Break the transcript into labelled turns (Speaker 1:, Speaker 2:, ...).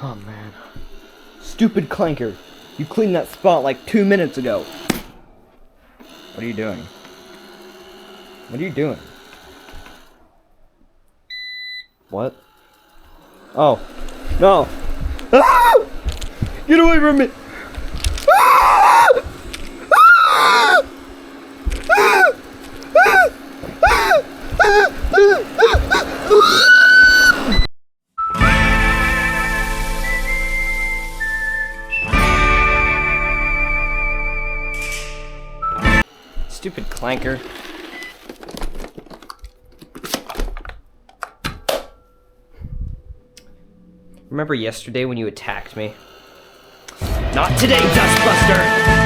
Speaker 1: Oh man. Stupid clanker. You cleaned that spot like 2 minutes ago. What are you doing? What are you doing? What? Oh. No. Ah! Get away from me! Ah! Ah! Ah! Stupid clanker. Remember yesterday when you attacked me? Not today, Dustbuster!